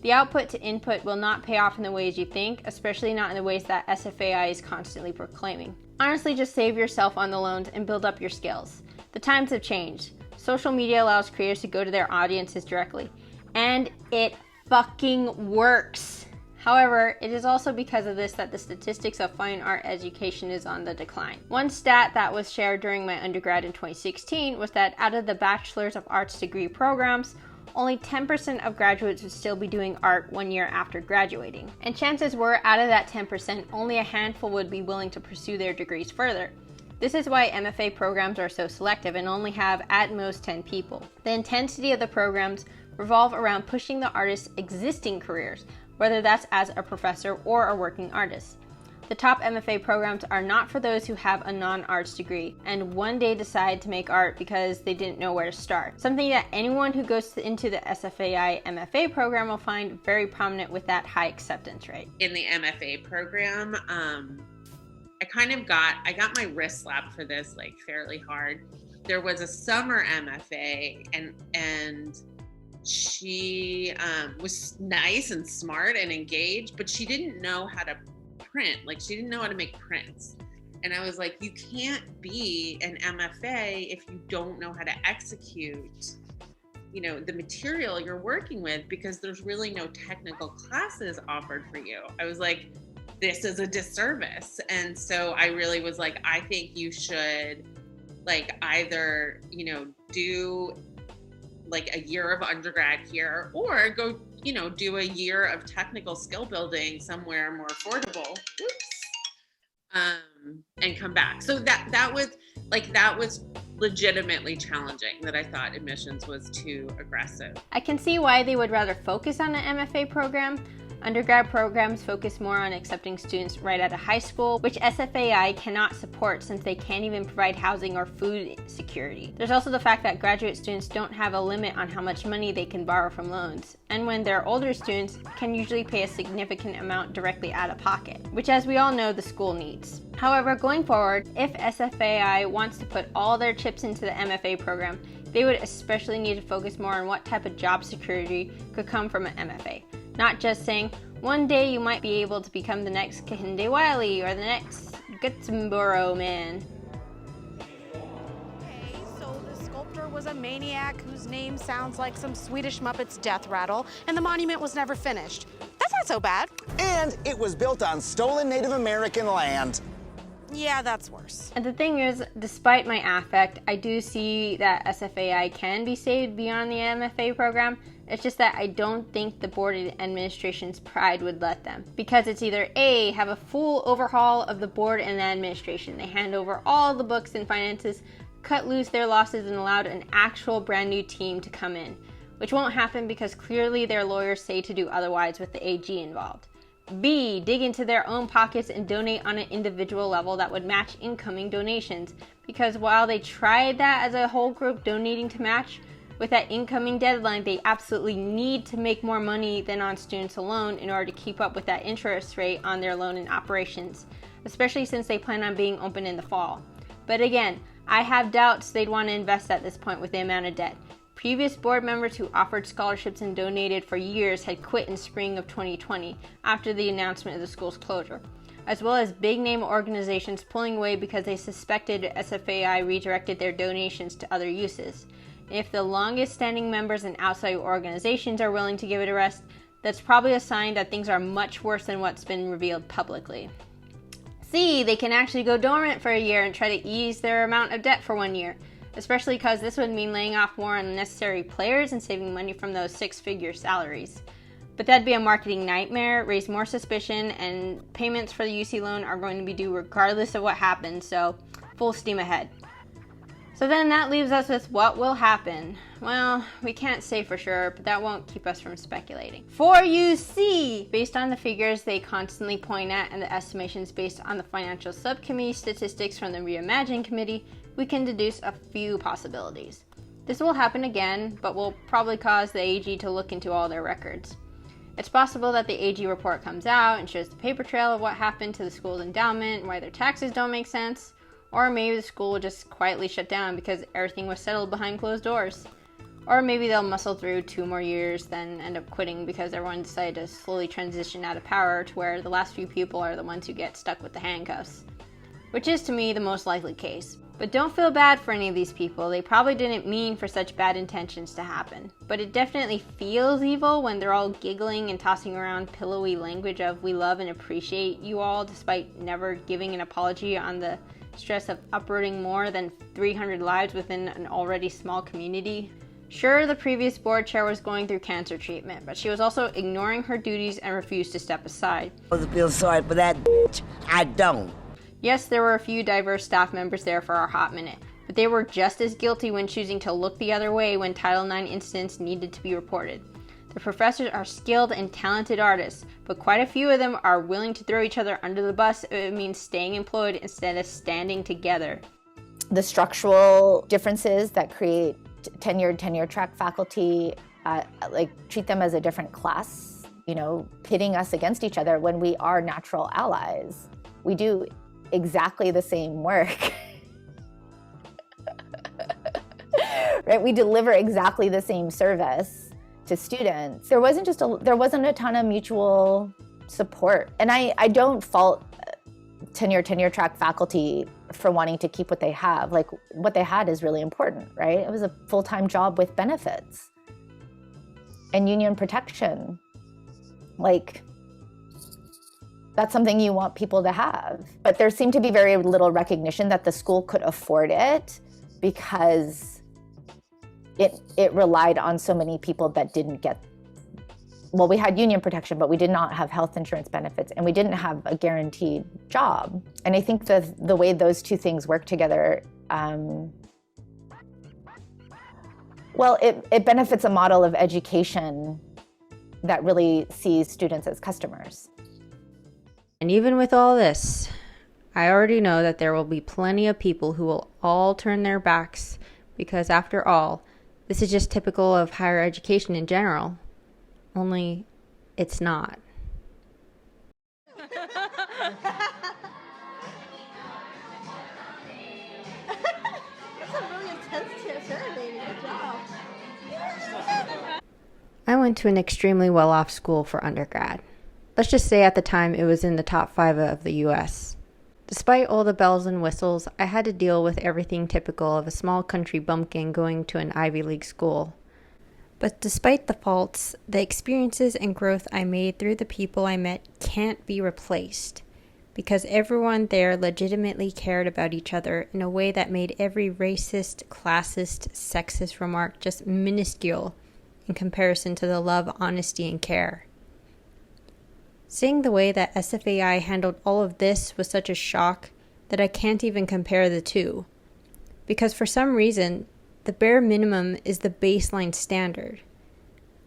The output to input will not pay off in the ways you think, especially not in the ways that SFAI is constantly proclaiming. Honestly, just save yourself on the loans and build up your skills. The times have changed. Social media allows creators to go to their audiences directly, and it fucking works. However, it is also because of this that the statistics of fine art education is on the decline. One stat that was shared during my undergrad in 2016 was that out of the Bachelor's of Arts degree programs, only 10% of graduates would still be doing art 1 year after graduating. And chances were, out of that 10%, only a handful would be willing to pursue their degrees further. This is why MFA programs are so selective and only have at most 10 people. The intensity of the programs revolve around pushing the artist's existing careers, whether that's as a professor or a working artist. The top MFA programs are not for those who have a non-arts degree and one day decide to make art because they didn't know where to start. Something that anyone who goes into the SFAI MFA program will find very prominent with that high acceptance rate. In the MFA program, I got my wrist slapped for this like fairly hard. There was a summer MFA and she was nice and smart and engaged, but she didn't know how to print. Like, she didn't know how to make prints. And I was like, you can't be an MFA if you don't know how to execute, you know, the material you're working with, because there's really no technical classes offered for you. I was like, this is a disservice. And so I really was like, I think you should like either, you know, do like a year of undergrad here or go, you know, do a year of technical skill building somewhere more affordable. And come back. So that was legitimately challenging, that I thought admissions was too aggressive. I can see why they would rather focus on an MFA program. Undergrad programs focus more on accepting students right out of high school, which SFAI cannot support since they can't even provide housing or food security. There's also the fact that graduate students don't have a limit on how much money they can borrow from loans, and when they're older students, can usually pay a significant amount directly out of pocket, which, as we all know, the school needs. However, going forward, if SFAI wants to put all their chips into the MFA program, they would especially need to focus more on what type of job security could come from an MFA. Not just saying, one day you might be able to become the next Kehinde Wiley or the next Gutsborough man. Okay, so the sculptor was a maniac whose name sounds like some Swedish Muppet's death rattle, and the monument was never finished. That's not so bad. And it was built on stolen Native American land. Yeah, that's worse. And the thing is, despite my affect, I do see that SFAI can be saved beyond the MFA program. It's just that I don't think the board administration's pride would let them. Because it's either A, have a full overhaul of the board and the administration. They hand over all the books and finances, cut loose their losses, and allowed an actual brand new team to come in. Which won't happen because clearly their lawyers say to do otherwise with the AG involved. B, dig into their own pockets and donate on an individual level that would match incoming donations. Because while they tried that as a whole group donating to match, With that incoming deadline, they absolutely need to make more money than on students alone in order to keep up with that interest rate on their loan and operations, especially since they plan on being open in the fall. But again, I have doubts they'd want to invest at this point with the amount of debt. Previous board members who offered scholarships and donated for years had quit in spring of 2020 after the announcement of the school's closure, as well as big-name organizations pulling away because they suspected SFAI redirected their donations to other uses. If the longest-standing members and outside organizations are willing to give it a rest, that's probably a sign that things are much worse than what's been revealed publicly. See, they can actually go dormant for a year and try to ease their amount of debt for 1 year, especially because this would mean laying off more unnecessary players and saving money from those six-figure salaries. But that'd be a marketing nightmare, raise more suspicion, and payments for the UC loan are going to be due regardless of what happens, so full steam ahead. So then that leaves us with what will happen. Well, we can't say for sure, but that won't keep us from speculating. For UC, based on the figures they constantly point at and the estimations based on the financial subcommittee statistics from the Reimagine Committee, we can deduce a few possibilities. This will happen again, but will probably cause the AG to look into all their records. It's possible that the AG report comes out and shows the paper trail of what happened to the school's endowment and why their taxes don't make sense. Or maybe the school will just quietly shut down because everything was settled behind closed doors. Or maybe they'll muscle through 2 more years, then end up quitting because everyone decided to slowly transition out of power to where the last few people are the ones who get stuck with the handcuffs. Which is, to me, the most likely case. But don't feel bad for any of these people. They probably didn't mean for such bad intentions to happen. But it definitely feels evil when they're all giggling and tossing around pillowy language of "we love and appreciate you all," despite never giving an apology on the stress of uprooting more than 300 lives within an already small community. Sure, the previous board chair was going through cancer treatment, but she was also ignoring her duties and refused to step aside. I feel sorry for that bitch. I don't. Yes, there were a few diverse staff members there for a hot minute, but they were just as guilty when choosing to look the other way when Title IX incidents needed to be reported. The professors are skilled and talented artists, but quite a few of them are willing to throw each other under the bus if it means staying employed instead of standing together. The structural differences that create tenure track faculty, treat them as a different class, pitting us against each other when we are natural allies. We do exactly the same work. Right? We deliver exactly the same service to students. There wasn't a ton of mutual support. And I don't fault tenure track faculty for wanting to keep what they have. Like, what they had is really important, right? It was a full-time job with benefits and union protection. Like, that's something you want people to have. But there seemed to be very little recognition that the school could afford it because it relied on so many people that didn't get, well, we had union protection, but we did not have health insurance benefits, and we didn't have a guaranteed job. And I think the way those two things work together, it benefits a model of education that really sees students as customers. And even with all this, I already know that there will be plenty of people who will all turn their backs because, after all, this is just typical of higher education in general. Only it's not. That's a really intense survey. Good job. I went to an extremely well-off school for undergrad. Let's just say at the time it was in the top 5 of the US. Despite all the bells and whistles, I had to deal with everything typical of a small country bumpkin going to an Ivy League school. But despite the faults, the experiences and growth I made through the people I met can't be replaced, because everyone there legitimately cared about each other in a way that made every racist, classist, sexist remark just minuscule in comparison to the love, honesty, and care. Seeing the way that SFAI handled all of this was such a shock that I can't even compare the two. Because for some reason, the bare minimum is the baseline standard.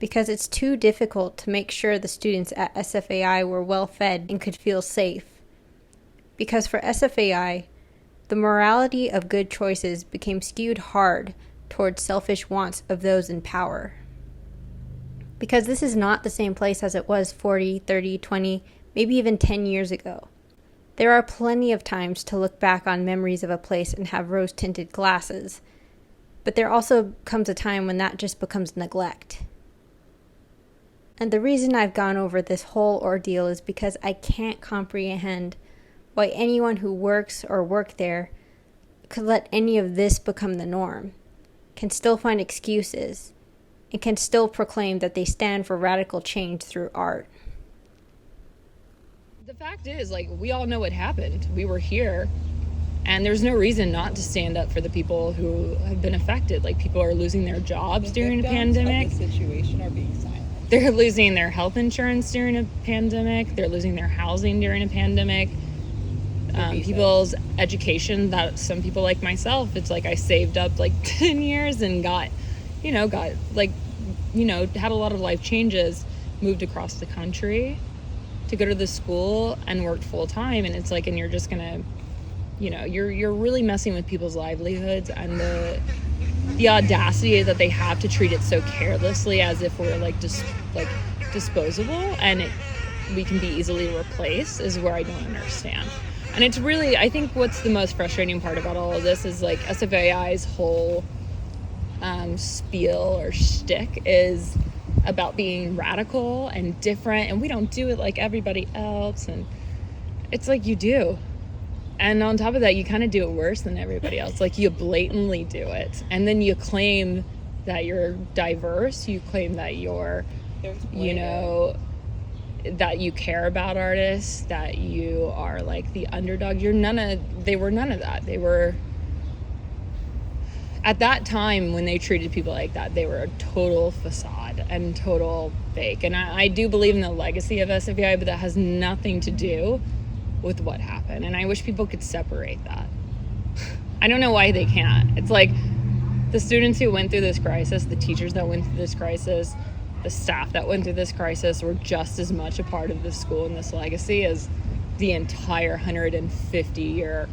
Because it's too difficult to make sure the students at SFAI were well fed and could feel safe. Because for SFAI, the morality of good choices became skewed hard towards selfish wants of those in power. Because this is not the same place as it was 40, 30, 20, maybe even 10 years ago. There are plenty of times to look back on memories of a place and have rose-tinted glasses, but there also comes a time when that just becomes neglect. And the reason I've gone over this whole ordeal is because I can't comprehend why anyone who works or worked there could let any of this become the norm, can still find excuses, and can still proclaim that they stand for radical change through art. The fact is, like, we all know what happened. We were here, and there's no reason not to stand up for the people who have been affected. Like, people are losing their jobs during a pandemic. The situation are being silent. They're losing their health insurance during a pandemic. They're losing their housing during a pandemic. People's education, that some people like myself, it's like I saved up like 10 years and had a lot of life changes, moved across the country to go to the school and worked full time. And it's like, and you're just gonna, you're really messing with people's livelihoods and the audacity that they have to treat it so carelessly as if we're disposable and we can be easily replaced is where I don't understand. And it's really, I think what's the most frustrating part about all of this is like SFAI's whole spiel or shtick is about being radical and different, and we don't do it like everybody else. And it's like, you do. And on top of that, you kind of do it worse than everybody else. Like, you blatantly do it. And then you claim that you're diverse. You claim that you're, that you care about artists, that you are like the underdog. They were none of that. They were, at that time when they treated people like that, they were a total facade and total fake. And I do believe in the legacy of SFAI, but that has nothing to do with what happened. And I wish people could separate that. I don't know why they can't. It's like the students who went through this crisis, the teachers that went through this crisis, the staff that went through this crisis were just as much a part of this school and this legacy as the entire 150-year,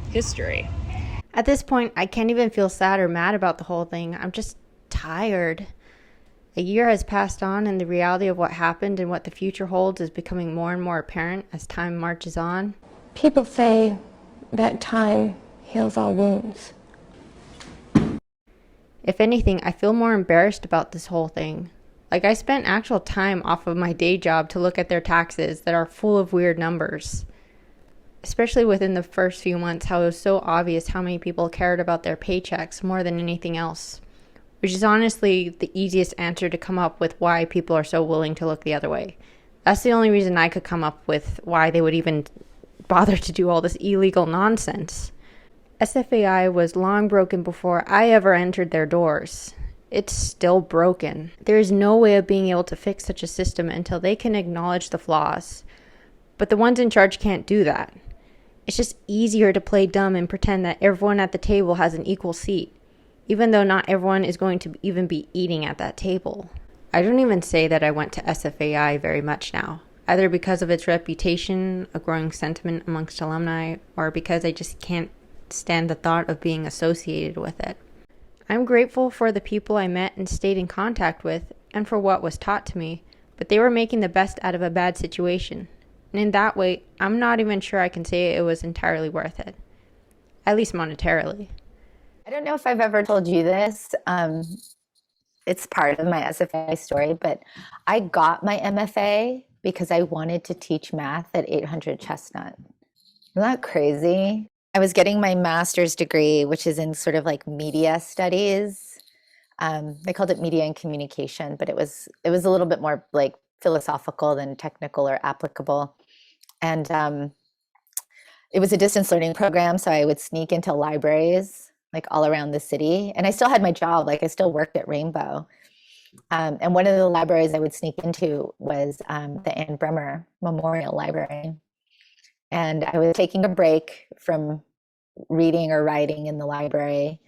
history. At this point, I can't even feel sad or mad about the whole thing. I'm just tired. A year has passed on, and the reality of what happened and what the future holds is becoming more and more apparent as time marches on. People say that time heals all wounds. If anything, I feel more embarrassed about this whole thing. Like, I spent actual time off of my day job to look at their taxes that are full of weird numbers. Especially within the first few months, how it was so obvious how many people cared about their paychecks more than anything else. Which is honestly the easiest answer to come up with why people are so willing to look the other way. That's the only reason I could come up with why they would even bother to do all this illegal nonsense. SFAI was long broken before I ever entered their doors. It's still broken. There is no way of being able to fix such a system until they can acknowledge the flaws. But the ones in charge can't do that. It's just easier to play dumb and pretend that everyone at the table has an equal seat, even though not everyone is going to even be eating at that table. I don't even say that I went to SFAI very much now, either because of its reputation, a growing sentiment amongst alumni, or because I just can't stand the thought of being associated with it. I'm grateful for the people I met and stayed in contact with, and for what was taught to me, but they were making the best out of a bad situation. And in that way, I'm not even sure I can say it was entirely worth it. At least monetarily. I don't know if I've ever told you this. It's part of my SFAI story, but I got my MFA because I wanted to teach math at 800 Chestnut. Isn't that crazy? I was getting my master's degree, which is in sort of like media studies. They called it media and communication, but it was a little bit more like philosophical than technical or applicable. And it was a distance learning program, so I would sneak into libraries like all around the city. And I still had my job, like I still worked at Rainbow. And one of the libraries I would sneak into was the Anne Bremer Memorial Library. And I was taking a break from reading or writing in the library.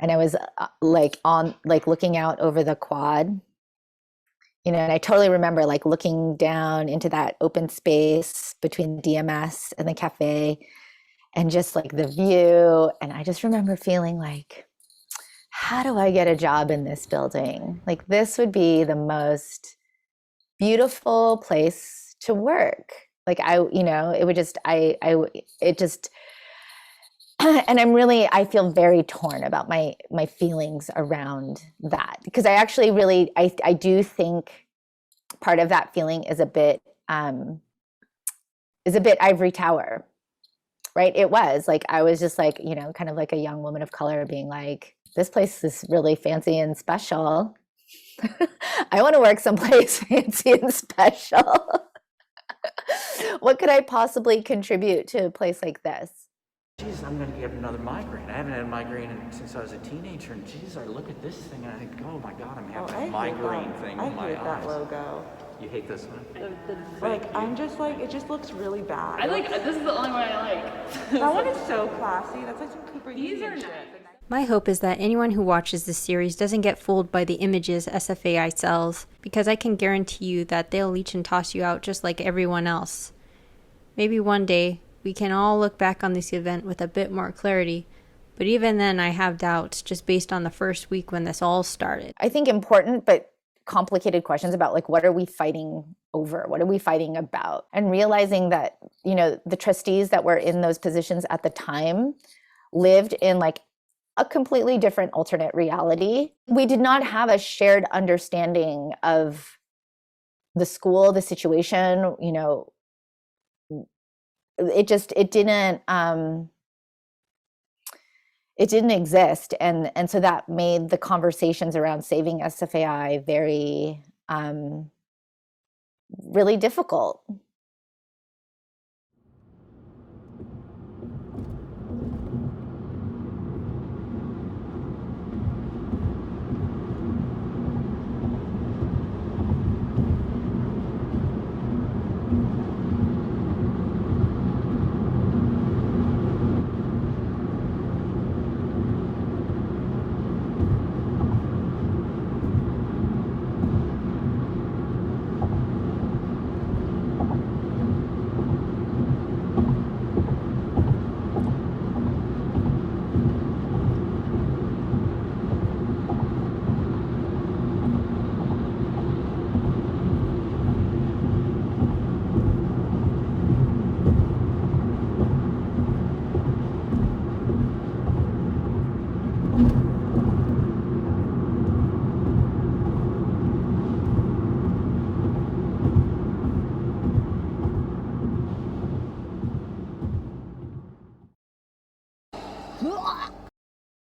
And I was looking out over the quad, and I totally remember like looking down into that open space between DMS and the cafe and just like the view. And I just remember feeling like, how do I get a job in this building? Like, this would be the most beautiful place to work. Like, it would just, and I feel very torn about my feelings around that, because I actually really, I do think part of that feeling is a bit ivory tower, right? It was like, I was just like, kind of like a young woman of color being like, this place is really fancy and special. I want to work someplace fancy and special. What could I possibly contribute to a place like this? Geez, I'm going to get another migraine. I haven't had a migraine since I was a teenager, and geez, I look at this thing and I think, oh my God, I'm having a migraine thing in my eyes. I hate that logo. You hate this one? I'm just like, it just looks really bad. This is the only one I like. That one is so classy. That's like some Cooper Union shit. My hope is that anyone who watches this series doesn't get fooled by the images SFAI sells, because I can guarantee you that they'll leech and toss you out just like everyone else. Maybe one day we can all look back on this event with a bit more clarity, but even then I have doubts just based on the first week when this all started. I think important but complicated questions about, like, what are we fighting over? What are we fighting about? And realizing that, the trustees that were in those positions at the time lived in like a completely different alternate reality. We did not have a shared understanding of the school, the situation, it didn't exist. And so that made the conversations around saving SFAI very, really difficult.